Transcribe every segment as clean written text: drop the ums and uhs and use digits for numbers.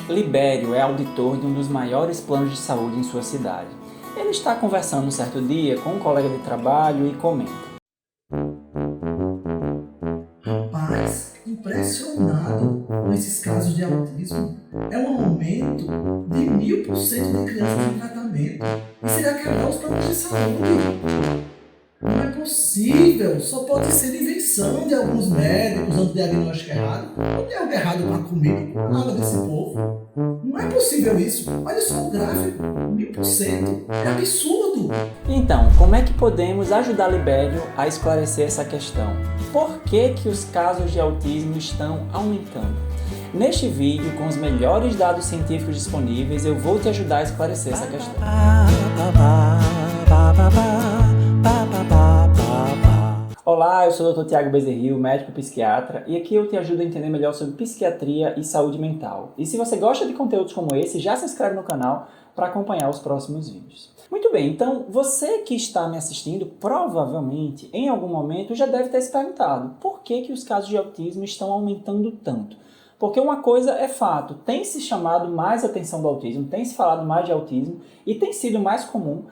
Libério é auditor de um dos maiores planos de saúde em sua cidade. Ele está conversando um certo dia com um colega de trabalho e comenta: Rapaz, impressionado com esses casos de autismo. É um aumento de 1000% de crianças em tratamento. Isso irá quebrar os planos de saúde. Não é possível, só pode ser invenção de alguns médicos dando diagnóstico errado, ou de algo errado com a comida e com nada desse povo. Não é possível isso. Olha só o gráfico, 1000%. É absurdo. Então, como é que podemos ajudar Libério a esclarecer essa questão? Por que os casos de autismo estão aumentando? Neste vídeo, com os melhores dados científicos disponíveis, eu vou te ajudar a esclarecer essa questão. Olá, eu sou o Dr. Tiago Bezerril, médico psiquiatra, e aqui eu te ajudo a entender melhor sobre psiquiatria e saúde mental. E se você gosta de conteúdos como esse, já se inscreve no canal para acompanhar os próximos vídeos. Muito bem, então você que está me assistindo, provavelmente, em algum momento, já deve ter se perguntado por que os casos de autismo estão aumentando tanto. Porque uma coisa é fato, tem se chamado mais atenção do autismo, tem se falado mais de autismo e tem sido mais comum,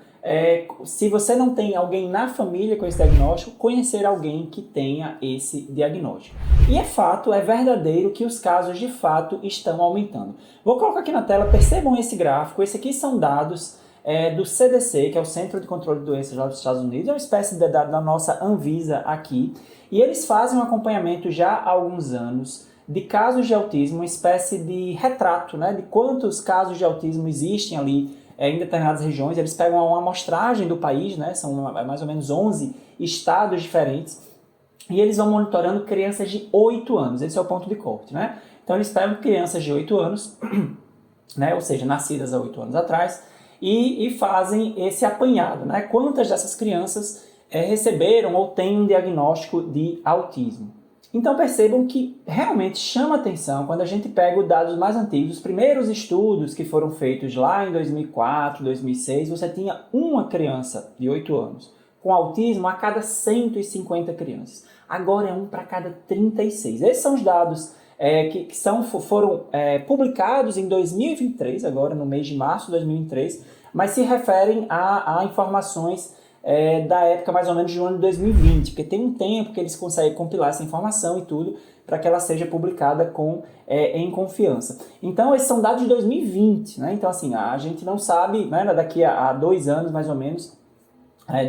se você não tem alguém na família com esse diagnóstico, conhecer alguém que tenha esse diagnóstico. E é fato, é verdadeiro que os casos de fato estão aumentando. Vou colocar aqui na tela, percebam esse gráfico, esse aqui são dados do CDC, que é o Centro de Controle de Doenças lá dos Estados Unidos, é uma espécie de dado da nossa Anvisa aqui, e eles fazem um acompanhamento já há alguns anos de casos de autismo, uma espécie de retrato, né, de quantos casos de autismo existem ali em determinadas regiões. Eles pegam uma amostragem do país, né, são mais ou menos 11 estados diferentes, e eles vão monitorando crianças de 8 anos, esse é o ponto de corte, né? Então eles pegam crianças de 8 anos, né, ou seja, nascidas há 8 anos atrás, e fazem esse apanhado, né? Quantas dessas crianças receberam ou têm um diagnóstico de autismo. Então percebam que realmente chama atenção quando a gente pega os dados mais antigos, os primeiros estudos que foram feitos lá em 2004, 2006, você tinha uma criança de 8 anos com autismo a cada 150 crianças. Agora é um para cada 36. Esses são os dados que foram publicados em 2023, agora no mês de março de 2023, mas se referem a informações da época mais ou menos do ano de 2020, porque tem um tempo que eles conseguem compilar essa informação e tudo para que ela seja publicada em confiança. Então esses são dados de 2020, né? Então assim, a gente não sabe, né, daqui a 2 anos mais ou menos,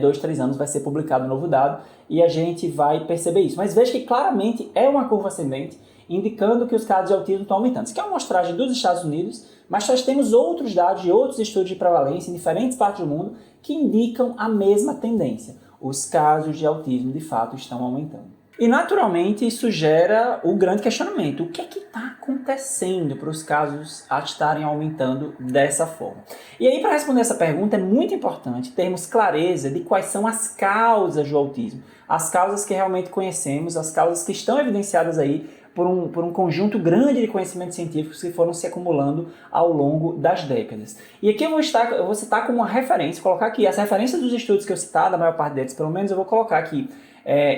2, 3 anos vai ser publicado um novo dado e a gente vai perceber isso. Mas veja que claramente é uma curva ascendente, indicando que os casos de autismo estão aumentando. Isso aqui é uma amostragem dos Estados Unidos, mas nós temos outros dados de outros estudos de prevalência em diferentes partes do mundo que indicam a mesma tendência. Os casos de autismo, de fato, estão aumentando. E, naturalmente, isso gera o grande questionamento. O que é que está acontecendo para os casos estarem aumentando dessa forma? E aí, para responder essa pergunta, é muito importante termos clareza de quais são as causas do autismo. As causas que realmente conhecemos, as causas que estão evidenciadas aí por um conjunto grande de conhecimentos científicos que foram se acumulando ao longo das décadas. E aqui eu vou citar como uma referência, colocar aqui as referências dos estudos que eu citar, da maior parte deles pelo menos, eu vou colocar aqui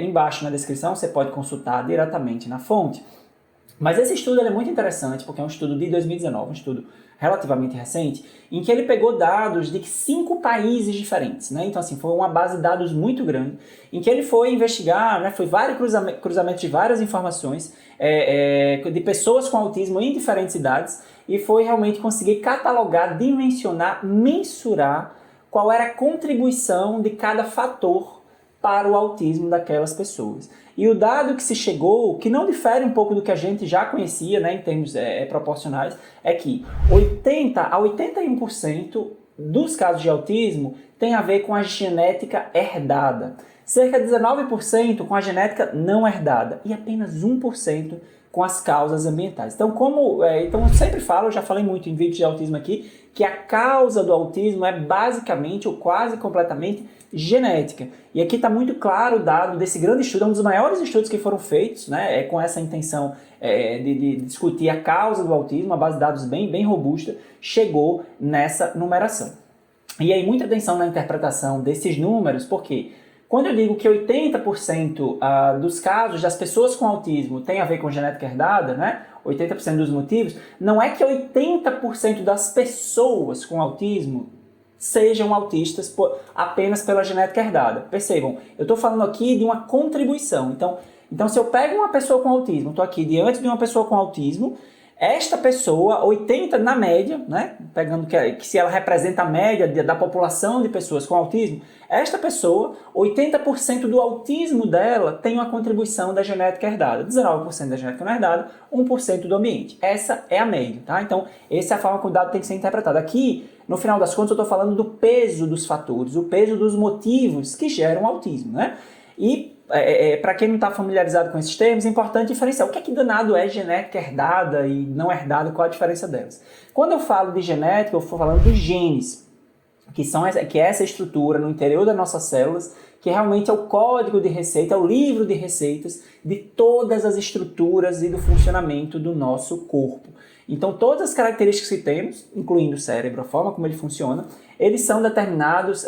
embaixo na descrição, você pode consultar diretamente na fonte. Mas esse estudo é muito interessante, porque é um estudo de 2019, um estudo relativamente recente, em que ele pegou dados de 5 países diferentes, né? Então, assim, foi uma base de dados muito grande, em que ele foi investigar, né? Foi vários cruzamentos de várias informações de pessoas com autismo em diferentes idades, e foi realmente conseguir catalogar, dimensionar, mensurar qual era a contribuição de cada fator para o autismo daquelas pessoas. E o dado que se chegou, que não difere um pouco do que a gente já conhecia, né, em termos proporcionais, é que 80 a 81% dos casos de autismo tem a ver com a genética herdada, cerca de 19% com a genética não herdada e apenas 1% com as causas ambientais. Então, então eu sempre falo, eu já falei muito em vídeos de autismo aqui, que a causa do autismo é basicamente ou quase completamente genética. E aqui está muito claro o dado desse grande estudo, é um dos maiores estudos que foram feitos, né, com essa intenção de discutir a causa do autismo, uma base de dados bem robusta, chegou nessa numeração. E aí muita atenção na interpretação desses números, porque Quando eu digo que 80% dos casos das pessoas com autismo tem a ver com genética herdada, né? 80% dos motivos, não é que 80% das pessoas com autismo sejam autistas apenas pela genética herdada. Percebam, eu estou falando aqui de uma contribuição. Então, se eu pego uma pessoa com autismo, estou aqui diante de uma pessoa com autismo, esta pessoa, 80 na média, né? Pegando que se ela representa a média da população de pessoas com autismo, esta pessoa, 80% do autismo dela tem uma contribuição da genética herdada. 19% da genética não herdada, 1% do ambiente. Essa é a média, tá? Então, essa é a forma que o dado tem que ser interpretado. Aqui, no final das contas, eu estou falando do peso dos fatores, o peso dos motivos que geram autismo, né? E para quem não está familiarizado com esses termos, é importante diferenciar o que é que danado é genética herdada e não herdada, qual a diferença delas. Quando eu falo de genética, eu estou falando dos genes, que é essa estrutura no interior das nossas células, que realmente é o código de receita, é o livro de receitas de todas as estruturas e do funcionamento do nosso corpo. Então, todas as características que temos, incluindo o cérebro, a forma como ele funciona, eles são determinados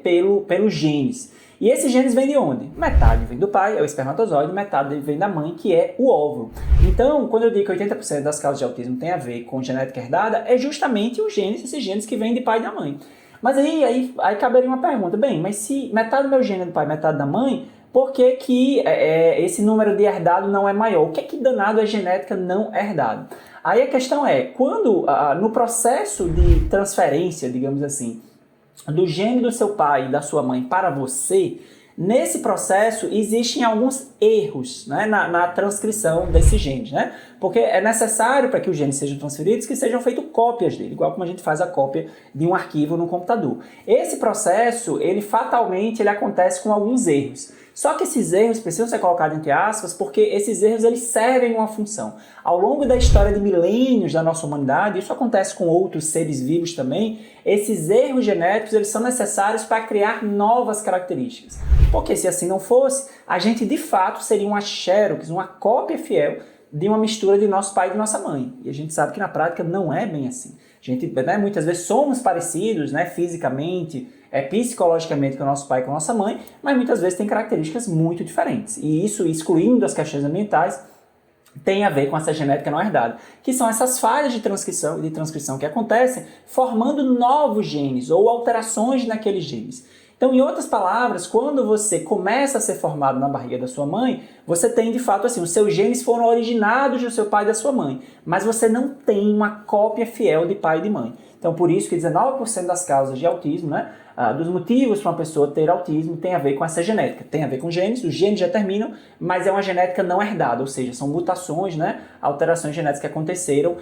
pelos genes. E esses genes vêm de onde? Metade vem do pai, é o espermatozoide, metade vem da mãe, que é o óvulo. Então, quando eu digo que 80% das causas de autismo tem a ver com genética herdada, é justamente esses genes que vêm de pai e da mãe. Mas aí caberia uma pergunta, bem, mas se metade do meu gene é do pai e metade da mãe, por que esse número de herdado não é maior? O que é que danado é genética não herdada? Aí a questão é, quando no processo de transferência, digamos assim, do gene do seu pai e da sua mãe para você, nesse processo existem alguns erros, né, na transcrição desses genes, né? Porque é necessário para que os genes sejam transferidos que sejam feitas cópias dele, igual como a gente faz a cópia de um arquivo no computador. Esse processo, fatalmente acontece com alguns erros. Só que esses erros precisam ser colocados entre aspas, porque esses erros eles servem uma função. Ao longo da história de milênios da nossa humanidade, isso acontece com outros seres vivos também, esses erros genéticos eles são necessários para criar novas características. Porque se assim não fosse, a gente de fato seria uma xerox, uma cópia fiel de uma mistura de nosso pai e de nossa mãe. E a gente sabe que na prática não é bem assim. A gente, muitas vezes somos parecidos, fisicamente, psicologicamente com o nosso pai e com a nossa mãe, mas muitas vezes tem características muito diferentes. E isso, excluindo as questões ambientais, tem a ver com essa genética não herdada, que são essas falhas de transcrição que acontecem formando novos genes ou alterações naqueles genes. Então, em outras palavras, quando você começa a ser formado na barriga da sua mãe, você tem de fato assim, os seus genes foram originados do seu pai e da sua mãe, mas você não tem uma cópia fiel de pai e de mãe. Então, por isso que 19% das causas de autismo, dos motivos para uma pessoa ter autismo, tem a ver com essa genética. Tem a ver com genes, os genes determinam, mas é uma genética não herdada, ou seja, são mutações, alterações genéticas que aconteceram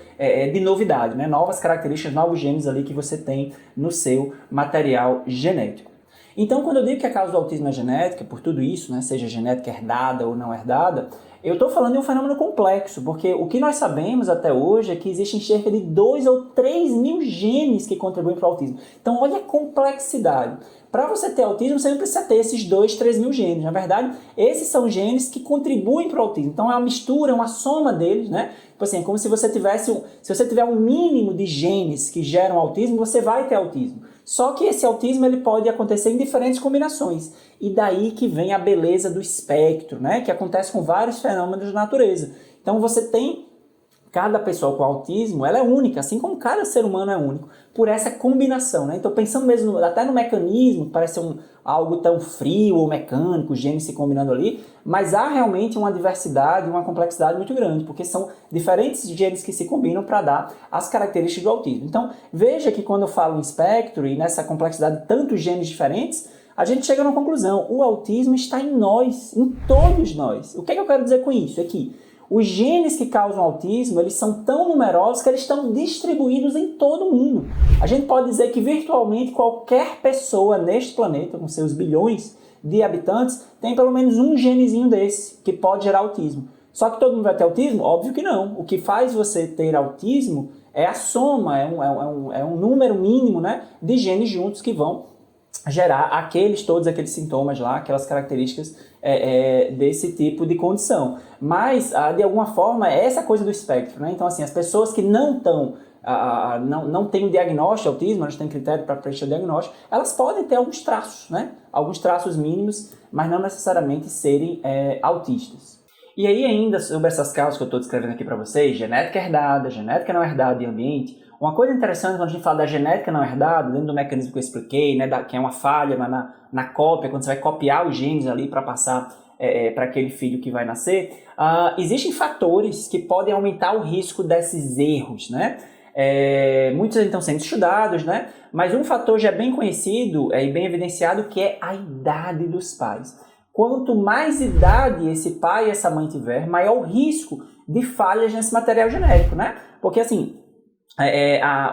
de novidade, novas características, novos genes ali que você tem no seu material genético. Então, quando eu digo que a causa do autismo é genética, por tudo isso, seja genética herdada ou não herdada, eu estou falando de um fenômeno complexo, porque o que nós sabemos até hoje é que existem cerca de 2 ou 3 mil genes que contribuem para o autismo. Então, olha a complexidade. Para você ter autismo, você não precisa ter esses 2, 3 mil genes. Na verdade, esses são genes que contribuem para o autismo. Então, é uma mistura, é uma soma deles, Tipo assim, é como se você tiver um mínimo de genes que geram autismo, você vai ter autismo. Só que esse autismo ele pode acontecer em diferentes combinações. E daí que vem a beleza do espectro, que acontece com vários fenômenos da natureza. Então você tem cada pessoa com autismo, ela é única, assim como cada ser humano é único, por essa combinação. Então pensando mesmo até no mecanismo, parece ser algo tão frio ou mecânico, os genes se combinando ali, mas há realmente uma diversidade, uma complexidade muito grande, porque são diferentes genes que se combinam para dar as características do autismo. Então veja que quando eu falo em espectro e nessa complexidade de tantos genes diferentes, a gente chega numa conclusão, o autismo está em nós, em todos nós. O que eu quero dizer com isso? É que os genes que causam autismo, eles são tão numerosos que eles estão distribuídos em todo o mundo. A gente pode dizer que virtualmente qualquer pessoa neste planeta, com seus bilhões de habitantes, tem pelo menos um genezinho desse que pode gerar autismo. Só que todo mundo vai ter autismo? Óbvio que não. O que faz você ter autismo é a soma, é um número mínimo de genes juntos que vão gerar todos aqueles sintomas lá, aquelas características desse tipo de condição. Mas, de alguma forma, é essa coisa do espectro, Então, assim, as pessoas que não estão não tem um diagnóstico de autismo, elas têm critério para preencher o diagnóstico, elas podem ter alguns traços, né? Alguns traços mínimos, mas não necessariamente serem autistas. E aí ainda sobre essas causas que eu estou descrevendo aqui para vocês, genética herdada, genética não herdada e ambiente, uma coisa interessante quando a gente fala da genética não herdada, dentro do mecanismo que eu expliquei, né, que é uma falha na cópia, quando você vai copiar os genes ali para passar para aquele filho que vai nascer, existem fatores que podem aumentar o risco desses erros, né? Muitos estão sendo estudados, né? Mas um fator já bem conhecido e bem evidenciado que é a idade dos pais. Quanto mais idade esse pai e essa mãe tiver, maior o risco de falhas nesse material genético, né? Porque assim,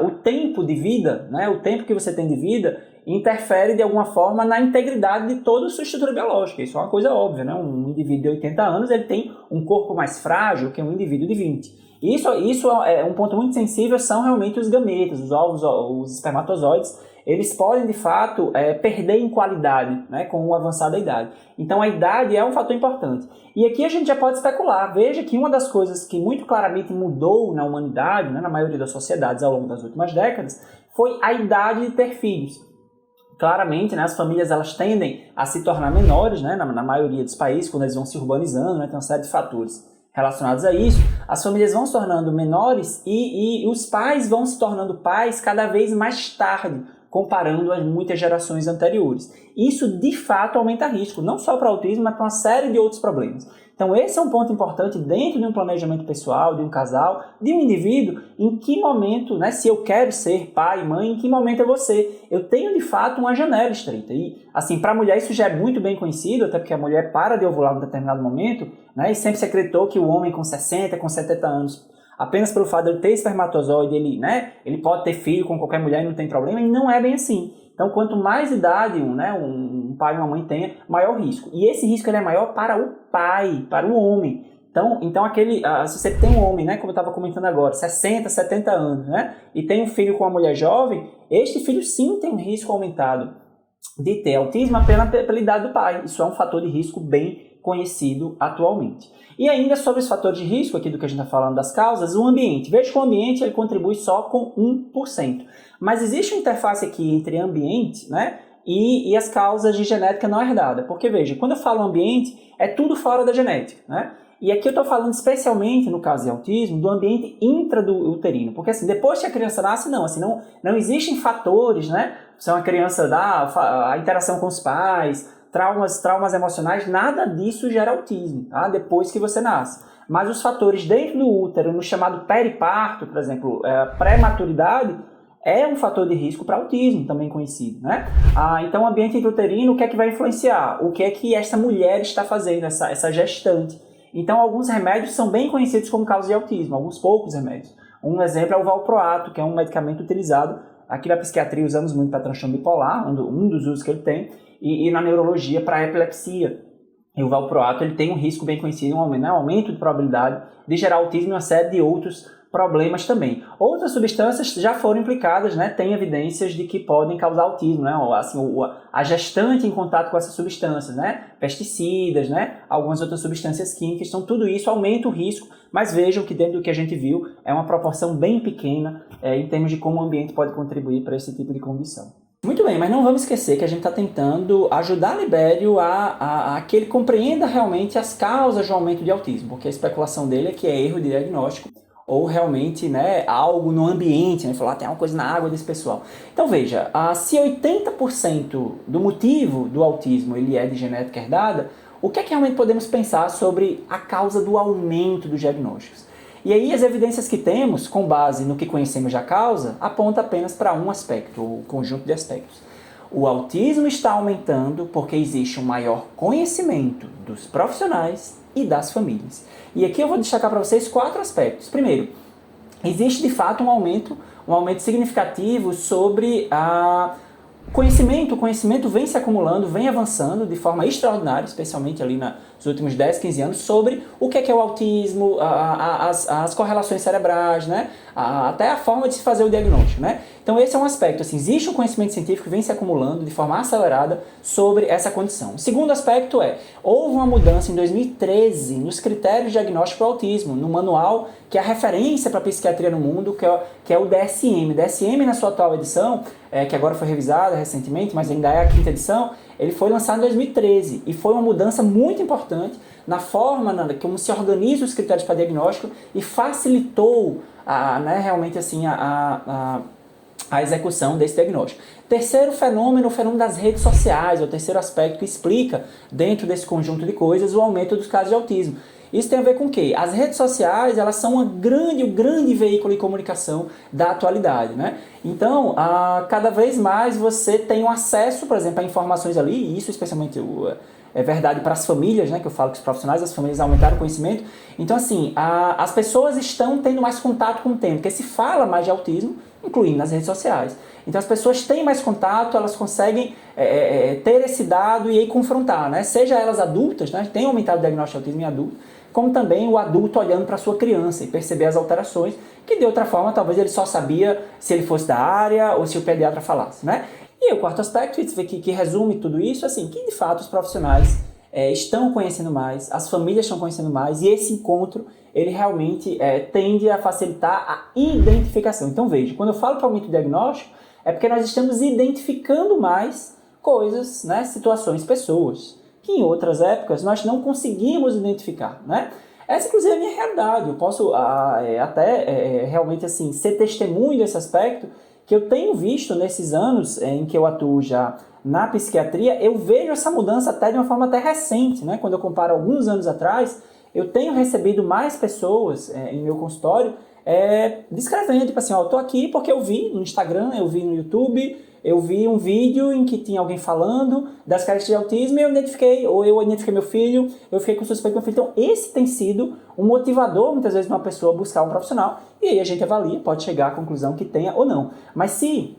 o tempo de vida, né? O tempo que você tem de vida interfere de alguma forma na integridade de toda a sua estrutura biológica. Isso é uma coisa óbvia, né? Um indivíduo de 80 anos ele tem um corpo mais frágil que um indivíduo de 20. Isso é um ponto muito sensível, são realmente os gametas, os ovos, os espermatozoides. Eles podem, de fato, perder em qualidade, né, com o avançar da idade. Então, a idade é um fator importante. E aqui a gente já pode especular. Veja que uma das coisas que muito claramente mudou na humanidade, né, na maioria das sociedades ao longo das últimas décadas, foi a idade de ter filhos. Claramente, né, as famílias elas tendem a se tornar menores, né, na maioria dos países, quando eles vão se urbanizando, né, tem uma série de fatores relacionados a isso. As famílias vão se tornando menores e os pais vão se tornando pais cada vez mais tarde, comparando as muitas gerações anteriores. Isso, de fato, aumenta risco, não só para o autismo, mas para uma série de outros problemas. Então, esse é um ponto importante dentro de um planejamento pessoal, de um casal, de um indivíduo, em que momento, né, se eu quero ser pai, mãe, em que momento eu vou ser. Eu tenho, de fato, uma janela estreita. E, assim, para a mulher isso já é muito bem conhecido, até porque a mulher para de ovular em determinado momento, né, e sempre se acreditou que o homem com 60, com 70 anos, apenas pelo fato de ele ter espermatozoide, ele pode ter filho com qualquer mulher e não tem problema, e não é bem assim. Então, quanto mais idade um pai e uma mãe tenha, maior o risco. E esse risco ele é maior para o pai, para o homem. Então se você tem um homem, né, como eu estava comentando agora, 60, 70 anos, né, e tem um filho com uma mulher jovem, este filho sim tem um risco aumentado de ter autismo apenas pela idade do pai. Isso é um fator de risco bem conhecido atualmente. E ainda sobre os fatores de risco, aqui do que a gente está falando das causas, o ambiente. Veja que o ambiente ele contribui só com 1%. Mas existe uma interface aqui entre ambiente, né, e as causas de genética não herdada. Porque, veja, quando eu falo ambiente, é tudo fora da genética, né? E aqui eu estou falando especialmente, no caso de autismo, do ambiente intrauterino. Porque, assim, depois que a criança nasce, não existem fatores, né? Se uma criança a interação com os pais, traumas emocionais, nada disso gera autismo, tá? Depois que você nasce. Mas os fatores dentro do útero, no chamado periparto, por exemplo, pré-maturidade, é um fator de risco para autismo, também conhecido, né? Então, o ambiente intrauterino, o que é que vai influenciar? O que é que essa mulher está fazendo, essa gestante? Então, alguns remédios são bem conhecidos como causa de autismo, alguns poucos remédios. Um exemplo é o valproato, que é um medicamento utilizado, aqui na psiquiatria usamos muito para transtorno bipolar, um dos usos que ele tem, e na neurologia para epilepsia. E o valproato ele tem um risco bem conhecido, um aumento de probabilidade de gerar autismo e uma série de outros problemas também. Outras substâncias já foram implicadas, né? Tem evidências de que podem causar autismo, né? Assim, a gestante em contato com essas substâncias, né? Pesticidas, né? Algumas outras substâncias químicas, então tudo isso aumenta o risco, mas vejam que dentro do que a gente viu é uma proporção bem pequena em termos de como o ambiente pode contribuir para esse tipo de condição. Muito bem, mas não vamos esquecer que a gente está tentando ajudar Libério a que ele compreenda realmente as causas do aumento de autismo, porque a especulação dele é que é erro de diagnóstico ou realmente, né, algo no ambiente, né, falar tem uma coisa na água desse pessoal. Então veja, se 80% do motivo do autismo ele é de genética herdada, o que é que realmente podemos pensar sobre a causa do aumento dos diagnósticos? E aí as evidências que temos, com base no que conhecemos da causa, aponta apenas para um aspecto, o conjunto de aspectos. O autismo está aumentando porque existe um maior conhecimento dos profissionais e das famílias. E aqui eu vou destacar para vocês 4 aspectos. Primeiro, existe de fato um aumento significativo sobre o conhecimento. O conhecimento vem se acumulando, vem avançando de forma extraordinária, especialmente ali nos últimos 10, 15 anos, sobre o que é o autismo, as correlações cerebrais, né? Até a forma de se fazer o diagnóstico, né? Então esse é um aspecto, assim, existe um conhecimento científico que vem se acumulando de forma acelerada sobre essa condição. O segundo aspecto houve uma mudança em 2013 nos critérios de diagnóstico do autismo, no manual que é a referência para a psiquiatria no mundo, que é o DSM. DSM, na sua atual edição, que agora foi revisada recentemente, mas ainda é a 5ª edição, ele foi lançado em 2013 e foi uma mudança muito importante na forma como se organiza os critérios para diagnóstico e facilitou realmente assim, a execução desse diagnóstico. Terceiro fenômeno, o fenômeno das redes sociais, é o terceiro aspecto que explica, dentro desse conjunto de coisas, o aumento dos casos de autismo. Isso tem a ver com o quê? As redes sociais, elas são um grande veículo de comunicação da atualidade, né? Então, cada vez mais você tem um acesso, por exemplo, a informações ali, e isso especialmente é verdade para as famílias, né? Que eu falo que os profissionais, as famílias aumentaram o conhecimento. Então, assim, as pessoas estão tendo mais contato com o tema, porque se fala mais de autismo, incluindo nas redes sociais. Então as pessoas têm mais contato, elas conseguem ter esse dado e aí confrontar, né? Seja elas adultas, né? Tem aumentado o diagnóstico de autismo em adulto, como também o adulto olhando para a sua criança e perceber as alterações, que de outra forma talvez ele só sabia se ele fosse da área ou se o pediatra falasse, né? E o quarto aspecto, que resume tudo isso, assim, que de fato os profissionais estão conhecendo mais, as famílias estão conhecendo mais, e esse encontro, ele realmente tende a facilitar a identificação. Então veja, quando eu falo que aumenta o diagnóstico, é porque nós estamos identificando mais coisas, né, situações, pessoas, que em outras épocas nós não conseguimos identificar, né? Essa, inclusive, é a minha realidade. Eu posso realmente assim, ser testemunho desse aspecto, que eu tenho visto nesses anos em que eu atuo já na psiquiatria. Eu vejo essa mudança até de uma forma até recente, né? Quando eu comparo alguns anos atrás, eu tenho recebido mais pessoas em meu consultório descrevendo, tipo assim, ó, eu tô aqui porque eu vi no Instagram, eu vi no YouTube, eu vi um vídeo em que tinha alguém falando das características de autismo e eu identifiquei meu filho, eu fiquei com suspeito do meu filho. Então esse tem sido um motivador, muitas vezes, para uma pessoa buscar um profissional, e aí a gente avalia, pode chegar à conclusão que tenha ou não. Mas se,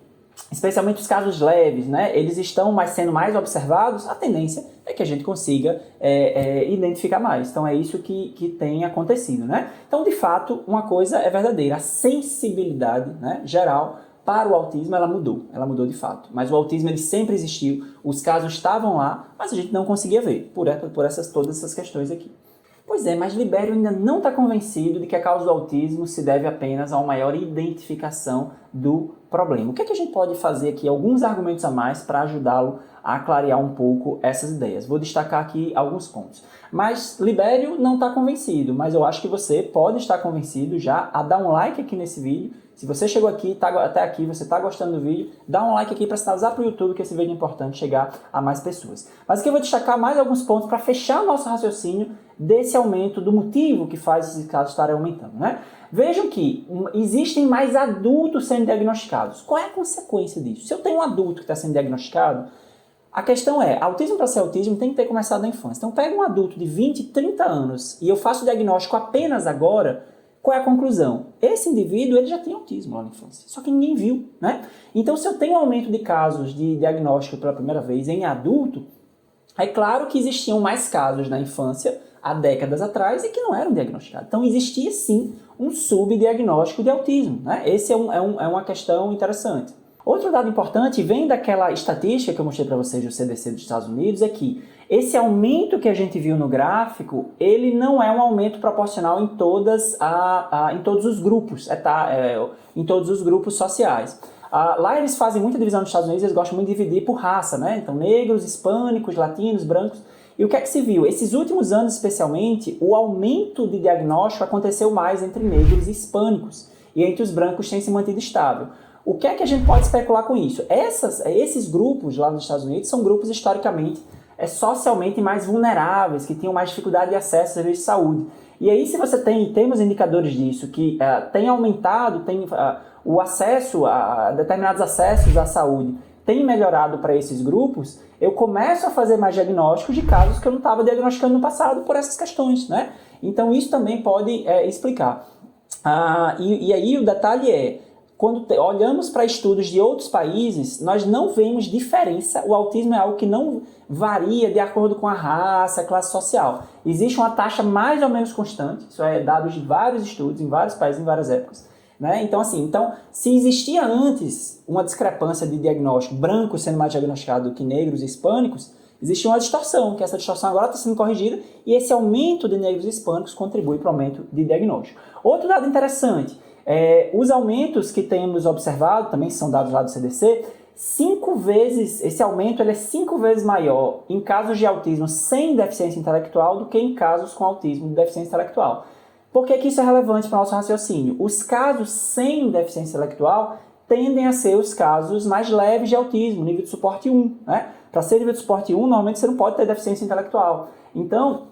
especialmente os casos leves, né, eles estão sendo mais observados, a tendência é que a gente consiga identificar mais. Então é isso que tem acontecido, né? Então, de fato, uma coisa é verdadeira, a sensibilidade, né, geral para o autismo, ela mudou de fato. Mas o autismo, ele sempre existiu, os casos estavam lá, mas a gente não conseguia ver, por todas essas questões aqui. Pois é, mas Libério ainda não está convencido de que a causa do autismo se deve apenas a uma maior identificação do problema. O que é que a gente pode fazer aqui? Alguns argumentos a mais para ajudá-lo a clarear um pouco essas ideias. Vou destacar aqui alguns pontos. Mas Libério não está convencido, mas eu acho que você pode estar convencido já a dar um like aqui nesse vídeo. Se você chegou aqui, até aqui, você está gostando do vídeo, dá um like aqui para sinalizar para o YouTube que esse vídeo é importante chegar a mais pessoas. Mas aqui eu vou destacar mais alguns pontos para fechar o nosso raciocínio desse aumento, do motivo que faz esses casos estarem aumentando, né? Vejam que existem mais adultos sendo diagnosticados. Qual é a consequência disso? Se eu tenho um adulto que está sendo diagnosticado, a questão é, autismo para ser autismo tem que ter começado na infância. Então pega um adulto de 20, 30 anos e eu faço o diagnóstico apenas agora. Qual é a conclusão? Esse indivíduo, ele já tem autismo lá na infância, só que ninguém viu, né? Então, se eu tenho um aumento de casos de diagnóstico pela primeira vez em adulto, é claro que existiam mais casos na infância há décadas atrás e que não eram diagnosticados. Então, existia sim um subdiagnóstico de autismo, né? Esse é uma questão interessante. Outro dado importante vem daquela estatística que eu mostrei para vocês do CDC dos Estados Unidos, é que esse aumento que a gente viu no gráfico, ele não é um aumento proporcional em todos os grupos, em todos os grupos sociais. Lá eles fazem muita divisão nos Estados Unidos, eles gostam muito de dividir por raça, né? Então negros, hispânicos, latinos, brancos. E o que é que se viu? Esses últimos anos especialmente, o aumento de diagnóstico aconteceu mais entre negros e hispânicos, e entre os brancos tem se mantido estável. O que é que a gente pode especular com isso? Esses grupos lá nos Estados Unidos são grupos historicamente socialmente mais vulneráveis, que tinham mais dificuldade de acesso a serviços de saúde. E aí, se você temos indicadores disso, que tem aumentado, o acesso a determinados acessos à saúde tem melhorado para esses grupos, eu começo a fazer mais diagnósticos de casos que eu não estava diagnosticando no passado por essas questões, né? Então, isso também pode explicar. E aí, o detalhe é, quando olhamos para estudos de outros países, nós não vemos diferença. O autismo é algo que não varia de acordo com a raça, a classe social. Existe uma taxa mais ou menos constante, isso é dado de vários estudos, em vários países, em várias épocas. Né? Então, se existia antes uma discrepância de diagnóstico, brancos sendo mais diagnosticados do que negros e hispânicos, existia uma distorção, que essa distorção agora está sendo corrigida, e esse aumento de negros e hispânicos contribui para o aumento de diagnóstico. Outro dado interessante, os aumentos que temos observado, também são dados lá do CDC, esse aumento ele é 5 vezes maior em casos de autismo sem deficiência intelectual do que em casos com autismo de deficiência intelectual. Por que isso é relevante para o nosso raciocínio? Os casos sem deficiência intelectual tendem a ser os casos mais leves de autismo, nível de suporte 1. Né? Para ser nível de suporte 1, normalmente você não pode ter deficiência intelectual. Então,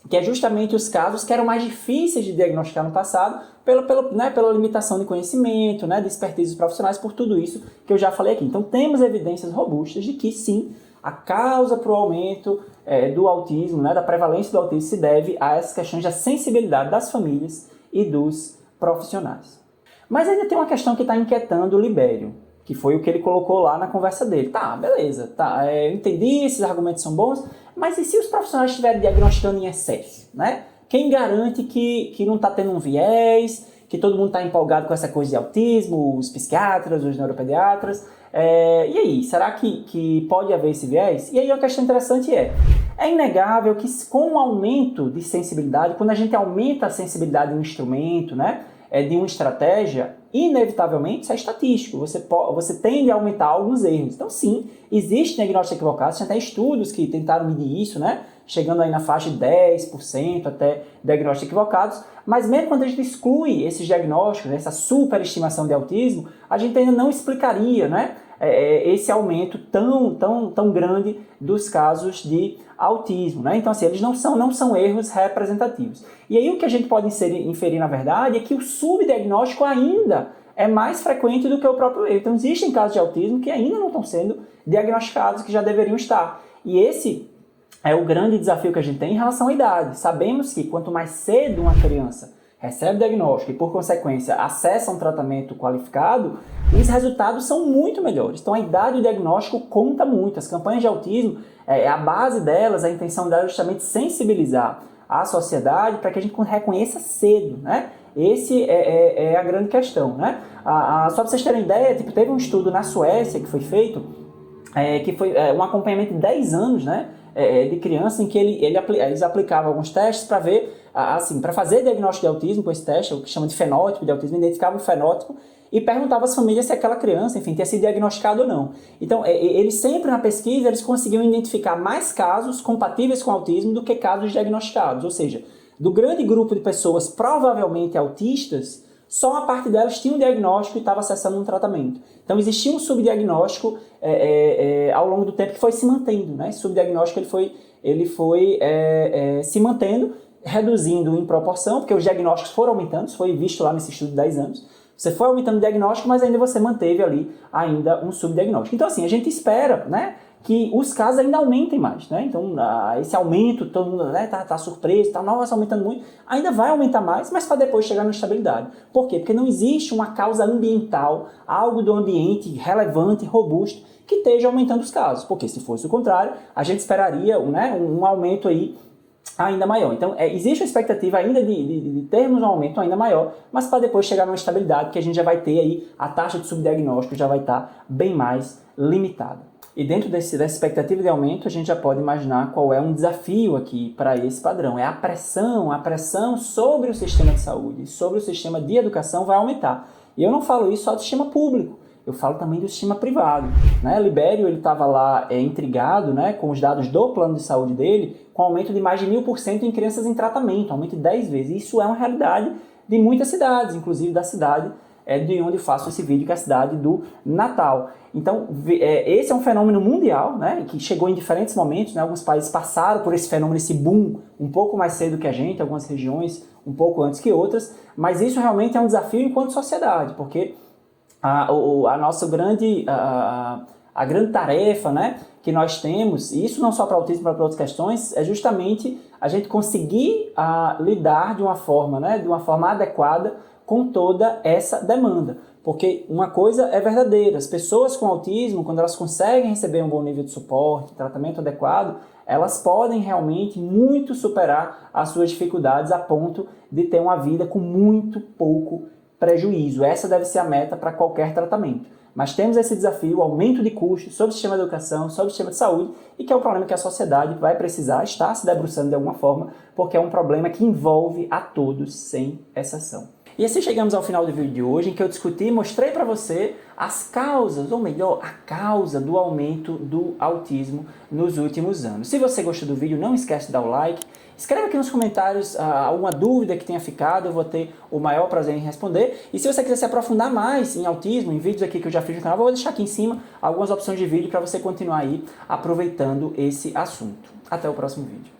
que é justamente os casos que eram mais difíceis de diagnosticar no passado, pela limitação de conhecimento, né, de expertise profissionais, por tudo isso que eu já falei aqui. Então, temos evidências robustas de que, sim, a causa para o aumento do autismo, né, da prevalência do autismo, se deve a essas questões da sensibilidade das famílias e dos profissionais. Mas ainda tem uma questão que está inquietando o Libério, que foi o que ele colocou lá na conversa dele. Tá, beleza, eu entendi, esses argumentos são bons, mas e se os profissionais estiverem diagnosticando em excesso, né? Quem garante que não está tendo um viés, que todo mundo está empolgado com essa coisa de autismo, os psiquiatras, os neuropediatras? E aí, será que pode haver esse viés? E aí uma questão interessante é inegável que com o aumento de sensibilidade, quando a gente aumenta a sensibilidade de um instrumento, né, de uma estratégia, inevitavelmente isso é estatístico, você tende a aumentar alguns erros. Então sim, existem diagnósticos equivocados, tem até estudos que tentaram medir isso, né? Chegando aí na faixa de 10% até diagnósticos equivocados, mas mesmo quando a gente exclui esses diagnósticos, essa superestimação de autismo, a gente ainda não explicaria, né, esse aumento tão grande dos casos de autismo, né? Então assim, eles não são erros representativos. E aí o que a gente pode inferir na verdade é que o subdiagnóstico ainda é mais frequente do que o próprio erro. Então existem casos de autismo que ainda não estão sendo diagnosticados, que já deveriam estar. E esse é o grande desafio que a gente tem em relação à idade. Sabemos que quanto mais cedo uma criança recebe diagnóstico e, por consequência, acessa um tratamento qualificado, os resultados são muito melhores. Então, a idade do diagnóstico conta muito. As campanhas de autismo, a base delas, a intenção delas é justamente sensibilizar a sociedade para que a gente reconheça cedo, né? Esse é a grande questão, né? Só para vocês terem ideia, teve um estudo na Suécia que foi feito, que foi um acompanhamento de 10 anos, né? De criança, em que eles aplicavam alguns testes para ver, para fazer diagnóstico de autismo com esse teste, o que chama de fenótipo de autismo, identificava o fenótipo e perguntava às famílias se aquela criança, enfim, tinha sido diagnosticada ou não. Então, eles sempre na pesquisa, eles conseguiam identificar mais casos compatíveis com autismo do que casos diagnosticados, ou seja, do grande grupo de pessoas provavelmente autistas, só uma parte delas tinha um diagnóstico e estava acessando um tratamento. Então existia um subdiagnóstico ao longo do tempo que foi se mantendo, né? Esse subdiagnóstico ele foi se mantendo, reduzindo em proporção, porque os diagnósticos foram aumentando, isso foi visto lá nesse estudo de 10 anos. Você foi aumentando o diagnóstico, mas ainda você manteve ali ainda um subdiagnóstico. Então assim, a gente espera, né, que os casos ainda aumentem mais, né? Então, esse aumento, todo mundo, né, tá surpreso, nossa, aumentando muito, ainda vai aumentar mais, mas para depois chegar na estabilidade. Por quê? Porque não existe uma causa ambiental, algo do ambiente relevante, robusto, que esteja aumentando os casos. Porque se fosse o contrário, a gente esperaria, né, um aumento aí ainda maior. Então, existe a expectativa ainda de termos um aumento ainda maior, mas para depois chegar numa estabilidade, que a gente já vai ter aí, a taxa de subdiagnóstico já vai estar bem mais limitada. E dentro dessa expectativa de aumento, a gente já pode imaginar qual é um desafio aqui para esse padrão. A pressão sobre o sistema de saúde, sobre o sistema de educação vai aumentar. E eu não falo isso só do sistema público, eu falo também do sistema privado. Né? Libério estava lá intrigado, né, com os dados do plano de saúde dele, com aumento de mais de 1000% em crianças em tratamento, aumento de 10 vezes. Isso é uma realidade de muitas cidades, inclusive da cidade de onde eu faço esse vídeo, que é a cidade do Natal. Então, esse é um fenômeno mundial, né, que chegou em diferentes momentos, né, alguns países passaram por esse fenômeno, esse boom, um pouco mais cedo que a gente, algumas regiões um pouco antes que outras, mas isso realmente é um desafio enquanto sociedade, porque a nossa grande tarefa, né, que nós temos, e isso não só para autismo, mas para outras questões, é justamente a gente conseguir lidar de uma forma, né, de uma forma adequada com toda essa demanda. Porque uma coisa é verdadeira, as pessoas com autismo, quando elas conseguem receber um bom nível de suporte, tratamento adequado, elas podem realmente muito superar as suas dificuldades a ponto de ter uma vida com muito pouco prejuízo. Essa deve ser a meta para qualquer tratamento. Mas temos esse desafio, o aumento de custos sobre o sistema de educação, sobre o sistema de saúde, e que é um problema que a sociedade vai precisar estar se debruçando de alguma forma, porque é um problema que envolve a todos, sem exceção. E assim chegamos ao final do vídeo de hoje, em que eu discuti e mostrei para você as causas, ou melhor, a causa do aumento do autismo nos últimos anos. Se você gostou do vídeo, não esquece de dar o like. Escreve aqui nos comentários alguma dúvida que tenha ficado, eu vou ter o maior prazer em responder. E se você quiser se aprofundar mais em autismo, em vídeos aqui que eu já fiz no canal, eu vou deixar aqui em cima algumas opções de vídeo para você continuar aí aproveitando esse assunto. Até o próximo vídeo.